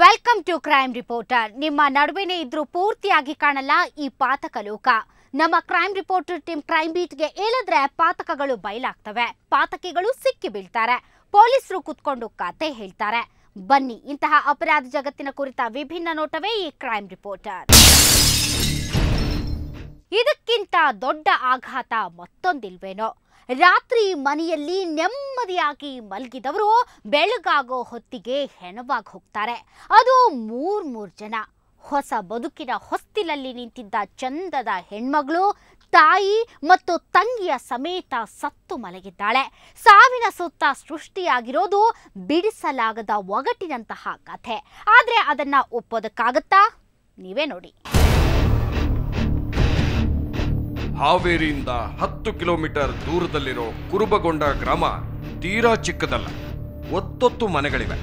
Welcome to crime reporter. ನಿಮ್ಮ ನಡುವೆನೇ ಇದ್ರೂ ಪೂರ್ತಿಯಾಗಿ ಕಾಣಲ್ಲ ಈ ಪಾತಕ ಲೋಕ. ನಮ್ಮ ಕ್ರೈಮ್ ರಿಪೋರ್ಟರ್ ಟೀಮ್ ಕ್ರೈಮ್ ಬೀಟ್ಗೆ ಇಳಿದ್ರೆ ಪಾತಕಗಳು ಬಯಲಾಗ್ತವೆ, ಪಾತಕಿಗಳು ಸಿಕ್ಕಿ ಬೀಳ್ತಾರೆ, ಪೊಲೀಸರು ಕುತ್ಕೊಂಡು ಕತೆ ಹೇಳ್ತಾರೆ. ಬನ್ನಿ, ಇಂತಹ ಅಪರಾಧ ಜಗತ್ತಿನ ಕುರಿತ ವಿಭಿನ್ನ ನೋಟವೇ ಈ ಕ್ರೈಮ್ ರಿಪೋರ್ಟರ್. ಇದಕ್ಕಿಂತ ದೊಡ್ಡ ಆಘಾತ ಮತ್ತೊಂದಿಲ್ವೇನೋ. ರಾತ್ರಿ ಮನೆಯಲ್ಲಿ ನೆಮ್ಮದಿಯಾಗಿ ಮಲಗಿದವರು ಬೆಳಗಾಗೋ ಹೊತ್ತಿಗೆ ಹೆಣವಾಗಿ ಹೋಗ್ತಾರೆ. ಅದು ಮೂರ್ ಜನ. ಹೊಸ ಬದುಕಿನ ಹೊಸ್ತಿಲಲ್ಲಿ ನಿಂತಿದ್ದ ಚಂದದ ಹೆಣ್ಮಗಳು ತಾಯಿ ಮತ್ತು ತಂಗಿಯ ಸಮೇತ ಸತ್ತು ಮಲಗಿದ್ದಾಳೆ. ಸಾವಿನ ಸುತ್ತ ಸೃಷ್ಟಿಯಾಗಿರೋದು ಬಿಡಿಸಲಾಗದ ಒಗಟಿನಂತಹ ಕಥೆ. ಆದ್ರೆ ಅದನ್ನ ಒಪ್ಪೋದಕ್ಕಾಗತ್ತಾ? ನೀವೇ ನೋಡಿ. ಹಾವೇರಿಯಿಂದ 10 ಕಿಲೋಮೀಟರ್ ದೂರದಲ್ಲಿರೋ ಕುರುಬಗೊಂಡ ಗ್ರಾಮ ತೀರಾ ಚಿಕ್ಕದಲ್ಲ. ಒತ್ತೊತ್ತು ಮನೆಗಳಿವೆ.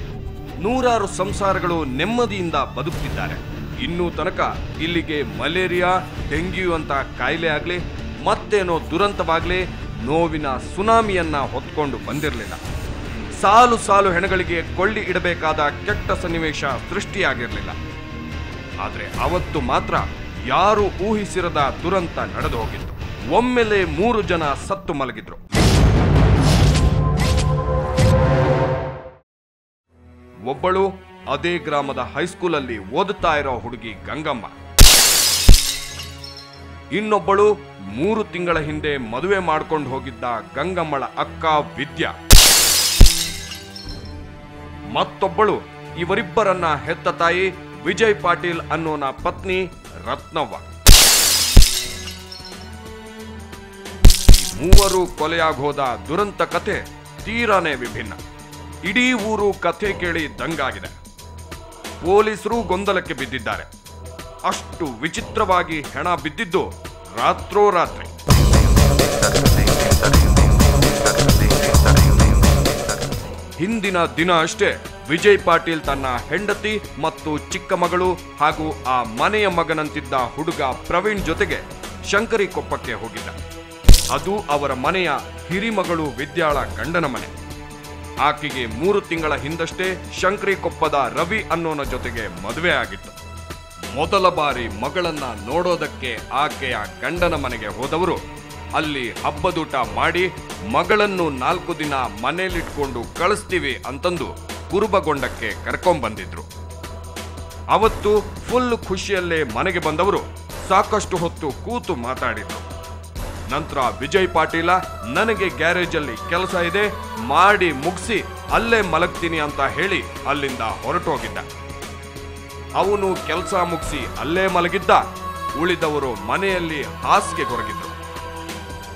ನೂರಾರು ಸಂಸಾರಗಳು ನೆಮ್ಮದಿಯಿಂದ ಬದುಕುತ್ತಿದ್ದಾರೆ. ಇನ್ನೂ ತನಕ ಇಲ್ಲಿಗೆ ಮಲೇರಿಯಾ, ಡೆಂಗ್ಯೂ ಅಂತ ಕಾಯಿಲೆ ಆಗಲಿ, ಮತ್ತೇನೋ ದುರಂತವಾಗಲಿ ನೋವಿನ ಸುನಾಮಿಯನ್ನ ಹೊತ್ಕೊಂಡು ಬಂದಿರಲಿಲ್ಲ. ಸಾಲು ಸಾಲು ಹೆಣಗಳಿಗೆ ಕೊಳ್ಳಿ ಇಡಬೇಕಾದ ಕೆಟ್ಟ ಸನ್ನಿವೇಶ ಸೃಷ್ಟಿಯಾಗಿರಲಿಲ್ಲ. ಆದರೆ ಅವತ್ತು ಮಾತ್ರ ಯಾರು ಊಹಿಸಿರದ ದುರಂತ ನಡೆದು ಹೋಗಿತ್ತು. ಒಮ್ಮೆಲೆ 3 ಜನ ಸತ್ತು ಮಲಗಿದ್ರು. ಒಬ್ಬಳು ಅದೇ ಗ್ರಾಮದ ಹೈಸ್ಕೂಲಲ್ಲಿ ಓದುತ್ತಾ ಇರೋ ಹುಡುಗಿ ಗಂಗಮ್ಮ. ಇನ್ನೊಬ್ಬಳು 3 ತಿಂಗಳ ಹಿಂದೆ ಮದುವೆ ಮಾಡ್ಕೊಂಡು ಹೋಗಿದ್ದ ಗಂಗಮ್ಮಳ ಅಕ್ಕ ವಿದ್ಯಾ. ಮತ್ತೊಬ್ಬಳು ಇವರಿಬ್ಬರನ್ನ ಹೆತ್ತ ತಾಯಿ ವಿಜಯ್ ಪಾಟೀಲ್ ಅನ್ನೋನ ಪತ್ನಿ ರತ್ನವ್ವ. ಮೂವರು ಕೊಲೆಯಾಗೋದ ದುರಂತ ಕಥೆ ತೀರಾನೇ ವಿಭಿನ್ನ. ಇಡೀ ಊರು ಕಥೆ ಕೇಳಿ ದಂಗಾಗಿದೆ. ಪೊಲೀಸರು ಗೊಂದಲಕ್ಕೆ ಬಿದ್ದಿದ್ದಾರೆ. ಅಷ್ಟು ವಿಚಿತ್ರವಾಗಿ ಹೆಣ ಬಿದ್ದಿದ್ದು ರಾತ್ರೋರಾತ್ರಿ. ಹಿಂದಿನ ದಿನ ಅಷ್ಟೇ ವಿಜಯ್ ಪಾಟೀಲ್ ತನ್ನ ಹೆಂಡತಿ ಮತ್ತು ಚಿಕ್ಕ ಮಗಳು ಹಾಗೂ ಆ ಮನೆಯ ಮಗನಂತಿದ್ದ ಹುಡುಗ ಪ್ರವೀಣ್ ಜೊತೆಗೆ ಶಂಕರಿಕೊಪ್ಪಕ್ಕೆ ಹೋಗಿದ್ದ. ಅದು ಅವರ ಮನೆಯ ಹಿರಿಮಗಳು ವಿದ್ಯಾಳ ಗಂಡನ ಮನೆ. ಆಕೆಗೆ 3 ತಿಂಗಳ ಹಿಂದಷ್ಟೇ ಶಂಕರಿಕೊಪ್ಪದ ರವಿ ಅನ್ನೋನ ಜೊತೆಗೆ ಮದುವೆ ಆಗಿತ್ತು. ಮೊದಲ ಬಾರಿ ಮಗಳನ್ನ ನೋಡೋದಕ್ಕೆ ಆಕೆಯ ಗಂಡನ ಮನೆಗೆ ಹೋದವರು ಅಲ್ಲಿ ಹಬ್ಬದೂಟ ಮಾಡಿ ಮಗಳನ್ನು 4 ದಿನ ಮನೇಲಿಟ್ಕೊಂಡು ಕಳಿಸ್ತೀವಿ ಅಂತಂದು ಕುರುಬಗೊಂಡಕ್ಕೆ ಕರ್ಕೊಂಡ್ಬಂದಿದ್ರು. ಅವತ್ತು ಫುಲ್ ಖುಷಿಯಲ್ಲೇ ಮನೆಗೆ ಬಂದವರು ಸಾಕಷ್ಟು ಹೊತ್ತು ಕೂತು ಮಾತಾಡಿದ್ರು. ನಂತರ ವಿಜಯ್ ಪಾಟೀಲ ನನಗೆ ಗ್ಯಾರೇಜಲ್ಲಿ ಕೆಲಸ ಇದೆ, ಮಾಡಿ ಮುಗಿಸಿ ಅಲ್ಲೇ ಮಲಗ್ತೀನಿ ಅಂತ ಹೇಳಿ ಅಲ್ಲಿಂದ ಹೊರಟೋಗಿದ್ದ. ಅವನು ಕೆಲಸ ಮುಗಿಸಿ ಅಲ್ಲೇ ಮಲಗಿದ್ದ. ಉಳಿದವರು ಮನೆಯಲ್ಲಿ ಹಾಸಿಗೆ ಕೊರಗಿದ್ರು.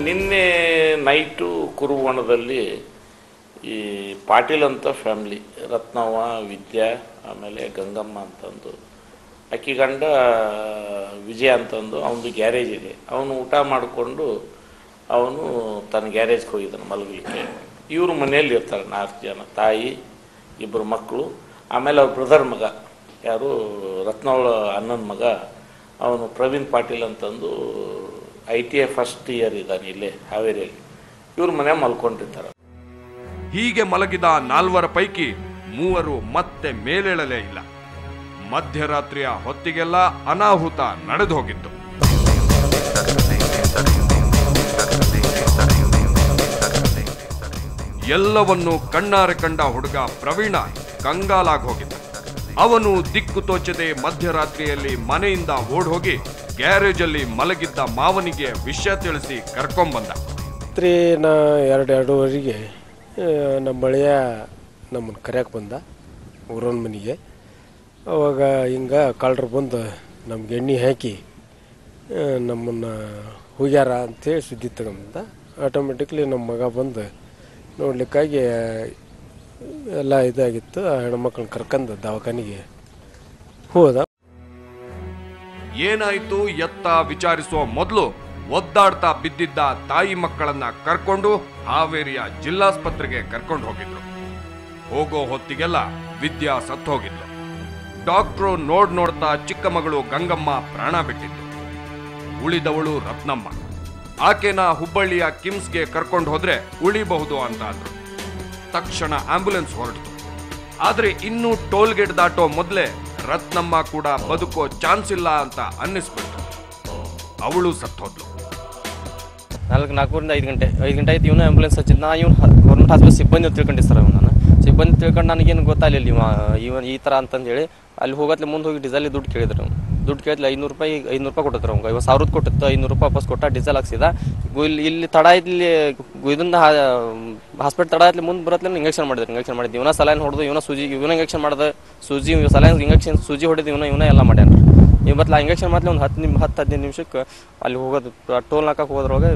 ನಿನ್ನೆ ನೈಟು ಕುರುವಣದಲ್ಲಿ ಈ ಪಾಟೀಲ್ ಅಂತ ಫ್ಯಾಮ್ಲಿ, ರತ್ನವ್ವ, ವಿದ್ಯಾ, ಆಮೇಲೆ ಗಂಗಮ್ಮ ಅಂತಂದು, ಅಕ್ಕಿ ಗಂಡ ವಿಜಯ ಅಂತಂದು ಅವನದು ಗ್ಯಾರೇಜ್ ಇದೆ. ಅವನು ಊಟ ಮಾಡಿಕೊಂಡು ಅವನು ತನ್ನ ಗ್ಯಾರೇಜ್ಗೆ ಹೋಗಿದ್ದಾನೆ ಮಲಗಲಿಕ್ಕೆ. ಇವರು ಮನೆಯಲ್ಲಿ ಇರ್ತಾರೆ 4 ಜನ, ತಾಯಿ, 2 ಮಕ್ಕಳು, ಆಮೇಲೆ ಅವ್ರ ಬ್ರದರ್ ಮಗ ಯಾರು ರತ್ನವಳ ಅಣ್ಣನ ಮಗ ಅವನು ಪ್ರವೀಣ್ ಪಾಟೀಲ್ ಅಂತಂದು ITA ಫಸ್ಟ್ ಇಯರ್ ಇದ್ದಾನೆ ಇಲ್ಲೇ ಹಾವೇರಿಯಲ್ಲಿ. ಇವ್ರ ಮನೆ ಮಲ್ಕೊಂಡಿರ್ತಾರೆ. ಹೀಗೆ ಮಲಗಿದ 4 ಪೈಕಿ 3 ಮತ್ತೆ ಮೇಲೇಳಲೇ ಇಲ್ಲ. ಮಧ್ಯರಾತ್ರಿಯ ಹೊತ್ತಿಗೆಲ್ಲ ಅನಾಹುತ ನಡೆದು ಹೋಗಿತ್ತು. ಎಲ್ಲವನ್ನು ಕಣ್ಣಾರೆ ಕಂಡ ಹುಡುಗ ಪ್ರವೀಣ ಕಂಗಾಲಾಗಿ ಹೋಗಿದ್ದ. ಅವನು ದಿಕ್ಕು ತೋಚದೆ ಮಧ್ಯರಾತ್ರಿಯಲ್ಲಿ ಮನೆಯಿಂದ ಓಡ್ ಹೋಗಿ ಗ್ಯಾರೇಜಲ್ಲಿ ಮಲಗಿದ್ದ ಮಾವನಿಗೆ ವಿಷಯ ತಿಳಿಸಿ ಕರ್ಕೊಂಡ್ಬಂದ. ರಾತ್ರಿ 2:30 ನಮ್ಮ ಬಳಿಯ ನಮ್ಮನ್ನು ಕರೆಯಕ್ಕೆ ಬಂದ ಊರನ ಮನೆಗೆ. ಅವಾಗ ಹಿಂಗೆ ಕಳ್ಳರು ಬಂದು ನಮ್ಗೆ ಎಣ್ಣೆ ಹಾಕಿ ನಮ್ಮನ್ನು ಹೋಗ್ಯಾರ ಅಂಥೇಳಿ ಸುದ್ದಿ ತಗೊಂಬಂದ. ಆಟೋಮೆಟಿಕ್ಲಿ ನಮ್ಮ ಮಗ ಬಂದು ನೋಡ್ಲಿಕ್ಕಾಗಿ ಎಲ್ಲ ಇದಾಗಿತ್ತು. ಆ ಹೆಣ್ಮಕ್ಳನ್ನ ಕರ್ಕೊಂಡು ದವಾಖಾನೆಗೆ ಹೋದ. ಏನಾಯ್ತು ಎತ್ತ ವಿಚಾರಿಸುವ ಮೊದಲು ಒದ್ದಾಡ್ತಾ ಬಿದ್ದಿದ್ದ ತಾಯಿ ಮಕ್ಕಳನ್ನ ಕರ್ಕೊಂಡು ಹಾವೇರಿಯ ಜಿಲ್ಲಾಸ್ಪತ್ರೆಗೆ ಕರ್ಕೊಂಡು ಹೋಗಿದ್ರು. ಹೋಗೋ ಹೊತ್ತಿಗೆಲ್ಲ ವಿದ್ಯಾ ಸತ್ತು ಹೋಗಿದ್ಲು. ಡಾಕ್ಟ್ರು ನೋಡ್ತಾ ಚಿಕ್ಕ ಮಗಳು ಗಂಗಮ್ಮ ಪ್ರಾಣ ಬಿಟ್ಟಿದ್ದು. ಉಳಿದವಳು ರತ್ನಮ್ಮ. ಆಕೆನ ಹುಬ್ಬಳ್ಳಿಯ ಕಿಮ್ಸ್ಗೆ ಕರ್ಕೊಂಡು ಹೋದ್ರೆ ಉಳಿಬಹುದು ಅಂತ ಅಂದ್ರು. ತಕ್ಷಣ ಆಂಬ್ಯುಲೆನ್ಸ್ ಹೊರಟಿತು. ಆದ್ರೆ ಇನ್ನೂ ಟೋಲ್ ಗೇಟ್ ದಾಟೋ ಮೊದಲೇ ರತ್ನಮ್ಮ ಕೂಡ ಬದುಕೋ ಚಾನ್ಸ್ ಇಲ್ಲ ಅಂತ ಅನ್ನಿಸ್ಬಿಡ್ತು. ಅವಳು ಸತ್ತೋದ್ಲು. 4ರಿಂದ 5 ಗಂಟೆ ಆಯ್ತು. ಇವನು ಆಂಬುಲೆನ್ಸ್ ಹಚ್ಚಿದ್ದು. ನಾ ಇವನು ಗೌರ್ಮೆಂಟ್ ಹಾಸ್ಪಿಟಲ್ ಸಿಬ್ಬಂದಿ ತಿಳ್ಕೊಂಡಿದ್ದೆ ಸರ್. ನಾನು ಸಿಬ್ಬಂದಿ ತಿಳ್ಕೊಂಡು ನನಗೇನು ಗೊತ್ತಾಗಲಿಲ್ಲ ಇವನು ಈ ಥರ ಅಂತಂದೇಳಿ ಅಲ್ಲಿ ಹೋಗತ್ಲೆ ಮುಂದೆ ಹೋಗಿ ಡೀಸೆಲ್ ದುಡ್ಡು ಕೇಳಿದ್ರು. ದುಡ್ಡು ಕೇಳಿದ್ಲೆ 500 ರೂಪಾಯಿ ಕೊಟ್ಟಿದ್ರು. ಅವ್ಗೆ 50,000 ಕೊಟ್ಟಿತ್ತು. 500 ರೂಪಾಯಿ ವಾಪಸ್ ಕೊಟ್ಟ, ಡೀಸೆಲ್ ಹಾಕ್ಸಿದ. ಇಲ್ಲಿ ತಡ ಇಲ್ಲಿ ಇದನ್ನ ಹಾಸ್ಪಿಟಲ್ ತಡ ಆಯ್ತು. ಮುಂದೆ ಬರತ್ಲೆ ಇಂಜೆಕ್ಷನ್ ಮಾಡಿದ್ರು. ಇವನ ಸಲೈನ್ ಹೊಡೆದು, ಇವನ ಇಂಜೆಕ್ಷನ್ ಮಾಡಿದ, ಸಲೈನ್ ಇಂಜೆಕ್ಷನ್ ಸೂಜಿ ಹೊಡೆದು ಇವನ ಎಲ್ಲ ಮಾಡ್ಯಾನ. ಇವತ್ತು ಇಂಜೆಕ್ಷನ್ ಮಾಡ್ಲಿ ಒಂದು 10-15 ನಿಮಿಷಕ್ಕೆ ಅಲ್ಲಿ ಹೋಗೋದು ಟೋಲ್ ನಾಕಕ್ಕೆ ಹೋದ್ರೊಳಗೆ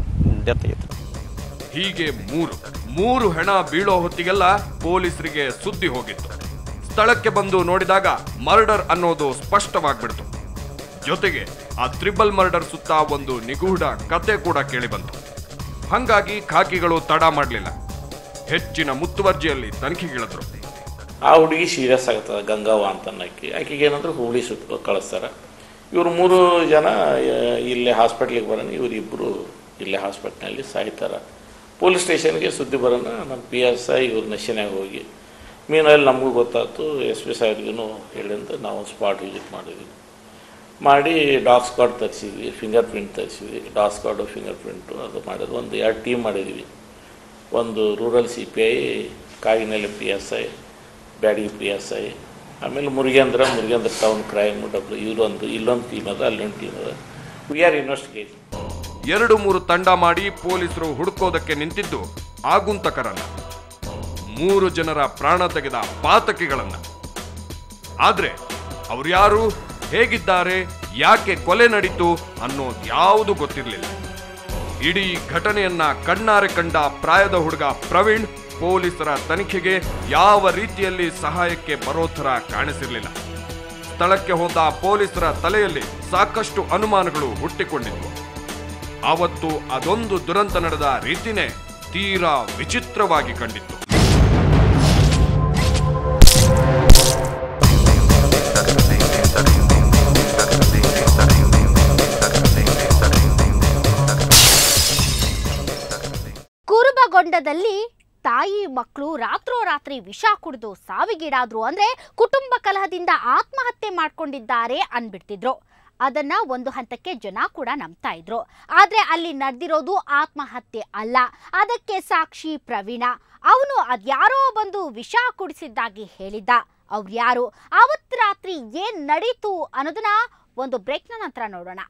ಡೆತ್ ಆಗಿತ್ತು. ಹೀಗೆ ಮೂರು ಹೆಣ ಬೀಳೋ ಹೊತ್ತಿಗೆಲ್ಲ ಪೊಲೀಸರಿಗೆ ಸುದ್ದಿ ಹೋಗಿತ್ತು. ಸ್ಥಳಕ್ಕೆ ಬಂದು ನೋಡಿದಾಗ ಮರ್ಡರ್ ಅನ್ನೋದು ಸ್ಪಷ್ಟವಾಗ್ಬಿಡ್ತು. ಜೊತೆಗೆ ಆ ಟ್ರಿಬಲ್ ಮರ್ಡರ್ ಸುತ್ತ ಒಂದು ನಿಗೂಢ ಕತೆ ಕೂಡ ಕೇಳಿ ಬಂತು. ಹಂಗಾಗಿ ಖಾಕಿಗಳು ತಡ ಮಾಡಲಿಲ್ಲ. ಹೆಚ್ಚಿನ ಮುತುವರ್ಜಿಯಲ್ಲಿ ತನಿಖೆಗಿಳಿದ್ರು. ಆ ಹುಡುಗಿ ಸೀರಿಯಸ್ ಆಗ್ತದೆ, ಗಂಗವ್ವ ಅಂತ ಆಕೆಗೆ ಏನಂದ್ರೆ ಹುಬ್ಳಿ ಸುತ್ತ ಕಳಿಸ್ತಾರೆ. ಇವರು 3 ಜನ ಇಲ್ಲೇ ಹಾಸ್ಪಿಟ್ಲಿಗೆ ಬರೋಣ, ಇವರಿಬ್ಬರು ಇಲ್ಲೇ ಹಾಸ್ಪಿಟ್ಲಲ್ಲಿ ಸಾಯ್ತಾರೆ. ಪೊಲೀಸ್ ಸ್ಟೇಷನ್ಗೆ ಸುದ್ದಿ ಬರೋಣ. ನಮ್ಮ PSI ಇವ್ರ ನಶಿನಾಗ ಹೋಗಿ ಮೀನಲ್ಲಿ ನಮಗೂ ಗೊತ್ತಾಯ್ತು. SP ಸಾಹೇಬ್ಗೂ ಹೇಳಿಂದ ನಾವು ಸ್ಪಾಟ್ ವಿಸಿಟ್ ಮಾಡಿ ಡಾಗ್ ಸ್ಕ್ವಾಡ್ ತರಿಸಿದ್ವಿ, ಫಿಂಗರ್ ಪ್ರಿಂಟ್ ತರಿಸಿದ್ವಿ. ಡಾಗ್ ಸ್ಕ್ವಾಡು ಫಿಂಗರ್ ಪ್ರಿಂಟು ಅದು ಮಾಡಿದ್ವಿ. ಒಂದು 2 ಟೀಮ್ ಮಾಡಿದ್ವಿ. ಒಂದು rural CPI, Kaginele PSI, Byadgi PSI, ಆಮೇಲೆ ಮುರುಗೇಂದ್ರ ಟೌನ್ ಕ್ರೈಮ್ ಇಲ್ಲೊಂದು ಟೀಮ್ ಅದ, ಅಲ್ಲೊಂದು ಟೀಮ್ ಅದ. We are investigating. 2-3 ತಂಡ ಮಾಡಿ ಪೊಲೀಸರು ಹುಡುಕೋದಕ್ಕೆ ನಿಂತಿದ್ದು ಆಗುಂತಕರನ್ನ, 3 ಜನರ ಪ್ರಾಣ ತೆಗೆದ ಪಾತಕಿಗಳನ್ನ. ಆದ್ರೆ ಅವ್ರು ಯಾರು, ಹೇಗಿದ್ದಾರೆ, ಯಾಕೆ ಕೊಲೆ ನಡೀತು ಅನ್ನೋದು ಯಾವುದು ಗೊತ್ತಿರಲಿಲ್ಲ. ಇಡೀ ಘಟನೆಯನ್ನ ಕಣ್ಣಾರೆ ಕಂಡ ಪ್ರಾಯದ ಹುಡುಗ ಪ್ರವೀಣ್ ಪೊಲೀಸರ ತನಿಖೆಗೆ ಯಾವ ರೀತಿಯಲ್ಲಿ ಸಹಾಯಕ್ಕೆ ಬರೋ ಥರ ಕಾಣಿಸಿರಲಿಲ್ಲ. ಸ್ಥಳಕ್ಕೆ ಹೋದ ಪೊಲೀಸರ ತಲೆಯಲ್ಲಿ ಸಾಕಷ್ಟು ಅನುಮಾನಗಳು ಹುಟ್ಟಿಕೊಂಡಿದ್ವು. ಆವತ್ತು ಅದೊಂದು ದುರಂತ ನಡೆದ ರೀತಿನೇ ತೀರಾ ವಿಚಿತ್ರವಾಗಿ ಕಂಡಿತ್ತು. ಕುರುಬಗೊಂಡದಲ್ಲಿ ತಾಯಿ ಮಕ್ಕಳು ರಾತ್ರೋರಾತ್ರಿ ವಿಷ ಕುಡಿದು ಸಾವಿಗೀಡಾದ್ರು ಅಂದ್ರೆ ಕುಟುಂಬ ಕಲಹದಿಂದ ಆತ್ಮಹತ್ಯೆ ಮಾಡ್ಕೊಂಡಿದ್ದಾರೆ ಅನ್ಬಿಡ್ತಿದ್ರು. ಅದನ್ನ ಒಂದು ಹಂತಕ್ಕೆ ಜನ ಕೂಡ ನಂಬ್ತಾ ಇದ್ರು. ಆದ್ರೆ ಅಲ್ಲಿ ನಡೆದಿರೋದು ಆತ್ಮಹತ್ಯೆ ಅಲ್ಲ, ಅದಕ್ಕೆ ಸಾಕ್ಷಿ ಪ್ರವೀಣ. ಅವನು ಅದ್ಯಾರೋ ಬಂದು ವಿಷ ಕುಡಿಸಿದ್ದಾಗಿ ಹೇಳಿದ್ದ. ಅವ್ರು ಯಾರು, ಅವತ್ತು ರಾತ್ರಿ ಏನ್ ನಡೀತು ಅನ್ನೋದನ್ನ ಒಂದು ಬ್ರೇಕ್ನ ನಂತರ ನೋಡೋಣ.